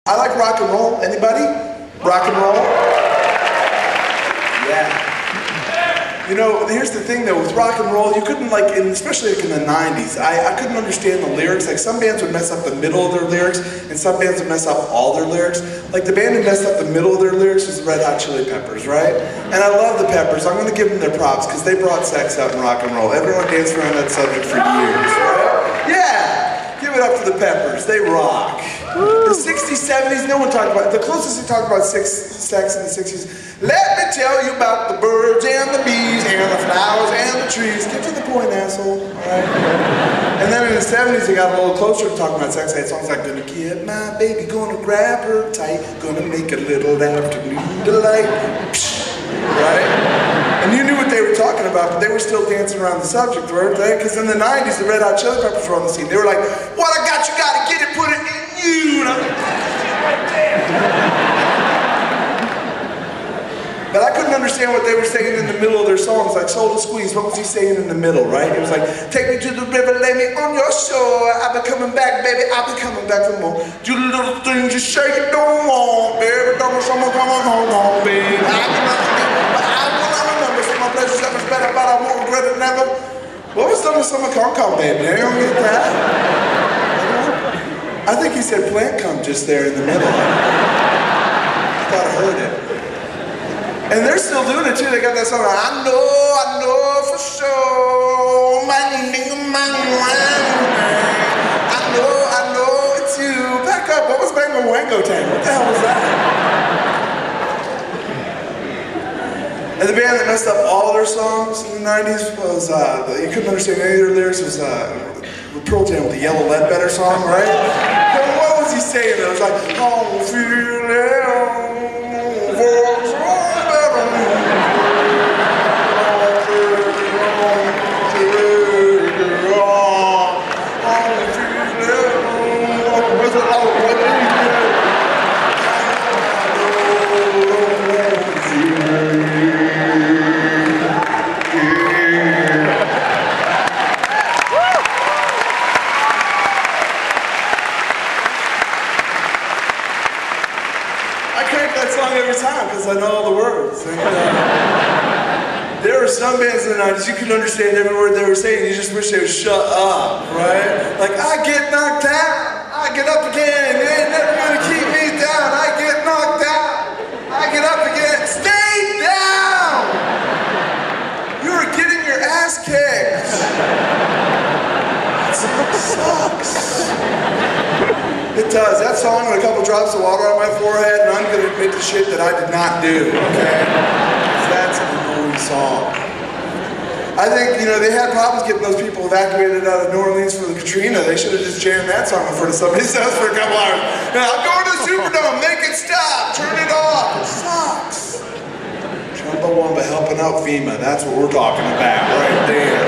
I like rock and roll. Anybody? Rock and roll? Yeah. You know, here's the thing though, with rock and roll, you couldn't like, and especially like in the 90s, I couldn't understand the lyrics. Like some bands would mess up the middle of their lyrics, and some bands would mess up all their lyrics. Like the band that messed up the middle of their lyrics was the Red Hot Chili Peppers, right? And I love the Peppers. I'm gonna give them their props, because they brought sex out in rock and roll. Everyone danced around that subject for years, right? Yeah! Give it up to the Peppers, they rock. The 60s, 70s, no one talked about it. The closest they talked about sex in the 60s, let me tell you about the birds and the bees and the flowers and the trees. Get to the point, asshole, all right? And then in the 70s, they got a little closer to talking about sex. They had songs like, gonna get my baby, gonna grab her tight, gonna make a little afternoon delight, right? And you knew what they were talking about, but they were still dancing around the subject, weren't they? Because in the 90s, the Red Hot Chili Peppers were on the scene. They were like, what I got, you gotta get it, put it in you. And I'm like, right there. But I couldn't understand what they were saying in the middle of their songs, like Soul to Squeeze. What was he saying in the middle, right? It was like, take me to the river, lay me on your shore. I'll be coming back, baby, I'll be coming back for more. Do the little things you say you don't want, baby. Don't want someone coming home, baby. I will remember some of my pleasures that was better, but I won't regret it never. What was done with summer come, baby? You don't get that? I think he said plant cum just there in the middle. I thought I heard it. And they're still doing it too. They got that song, I know for sure. I know it's you. Back up, what was Bango Wango Tango? What the hell was that? And the band that messed up all their songs in the 90s was, you couldn't understand any of their lyrics, was Pearl Jam with the Yellow Ledbetter song, right? And what was he saying? It was like, I'm feeling every time because I know all the words. And, there were some bands in the 90s you could understand every word they were saying. You just wish they would shut up, right? Like, I get knocked down, I get up again. You ain't never gonna keep me down. I get knocked down, I get up again. Stay down! You are getting your ass kicked. That song sucks. It does. That song with a couple drops of water on my forehead, and I'm going to admit to shit that I did not do, okay? That's an annoying song. I think, you know, they had problems getting those people evacuated out of New Orleans for the Katrina. They should have just jammed that song in front of somebody's house for a couple hours. Now, I'm going to the Superdome. Make it stop. Turn it off. It sucks. Chumbawamba helping out FEMA. That's what we're talking about right there.